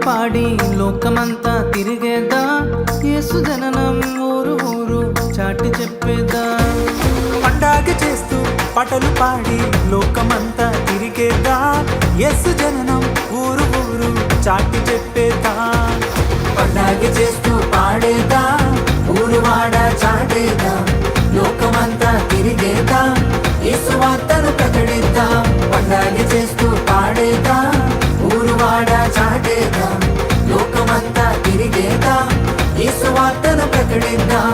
పాడి లోకమంతా తిరిగేద్దా, యేసు జననం ఊరు ఊరు చాటి చెప్పేద్దా. పండగ చేస్తూ పాటలు పాడి లోకమంతా తిరిగేద్దా, యేసు జననం ఊరు ఊరు చాటి చెప్పేద్దా. పండగ చేస్తూ పాడేదా, ఊరు వాడ చాటేదా, లోకమంతా తిరిగేదా, యేసు వార్తను ప్రకటిద్దాం. పండగ చేస్తూ పాడేదా, ఊరు వాడ చాటేదా, లోకమంతా తిరిగేదా, యేసు వార్తను ప్రకటిద్దాం.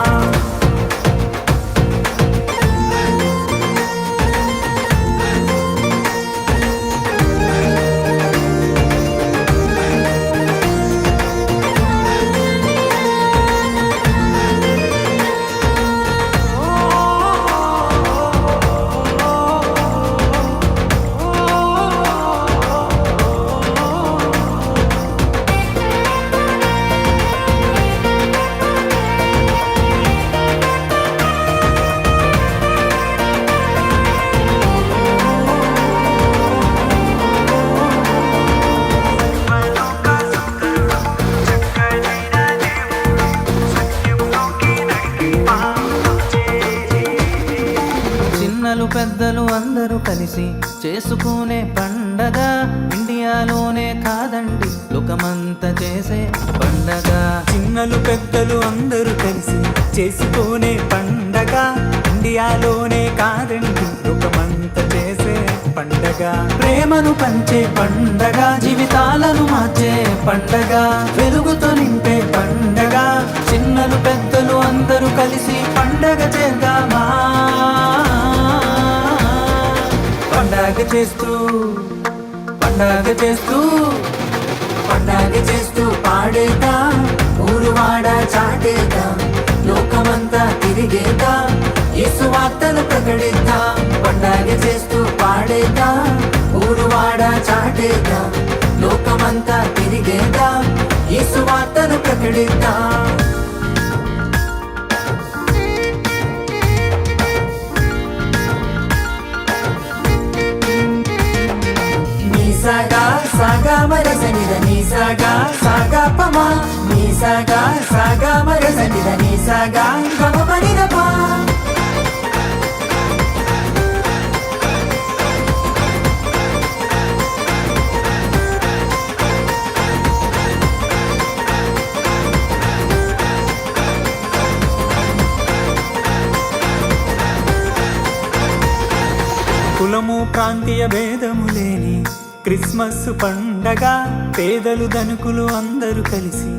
చిన్నలు పెద్దలు అందరూ కలిసి చేసుకునే పండగ, ఇండియాలోనే కాదండి లోకమంతా చేసే పండగ. చిన్నలు పెద్దలు అందరూ కలిసి చేసుకునే పండగ, ఇండియాలోనే కాదండి లోకమంతా చేసే పండగ. ప్రేమను పంచే పండగ, జీవితాలను మార్చే పండగ, వెలుగుతో నింపే పండగ. చిన్నలు పెద్దలు అందరూ కలిసి పండగ చేద్దామా. పండగ చేస్తూ పండగ చేస్తూ పండగ చేస్తూ పాడేదా, ఊరు వాడ చాటేదా, లోకమంతా తిరిగేదా, యేసు వార్తను ప్రకటిద్దాం. పండగ చేస్తూ పాడేదా, ఊరు వాడ చాటేదా, లోకమంతా తిరిగేదా, యేసు వార్తను ప్రకటిద్దాం. నిసగా సాగా మరసనిద నిసగా సాగా పమా, నిసగా సాగా మరసనిద నిసగా గమ పరిదపా. కులము ప్రాంతీయ భేదము లేని క్రిస్మస్ పండగ, పేదలు ధనికులు అందరూ కలిసి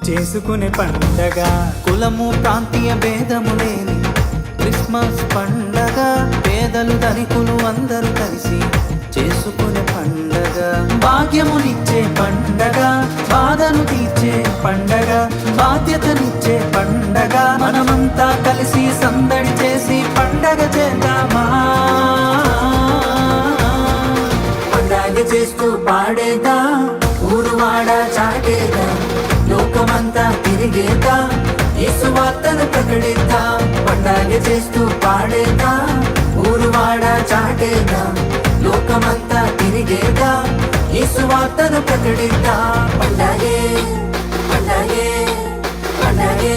చేసుకునే పండగ. కులము ప్రాంతీయ భేదము లేని క్రిస్మస్ పండగ, పేదలు ధనికులు అందరూ కలిసి చేసుకునే పండగ. భాగ్యమునిచ్చే పండగ, బాధను తీర్చే పండగ, బాధ్యతనిచ్చే పండగ. మనమంతా కలిసి సందడి చేసి పండగ చేద్దామా. పండగ చేస్తూ పాడేదా, ఊరు వాడ చాటేదా, లోకమంతా తిరిగేదా, యేసు వార్తను ప్రకటిద్దాం. పండగ చేస్తూ పాడేదా, ఊరు వాడ చాటేదా, లోకమంతా తిరిగేదా, యేసు వార్తను ప్రకటిద్దాం. పండగే పండగే పండగే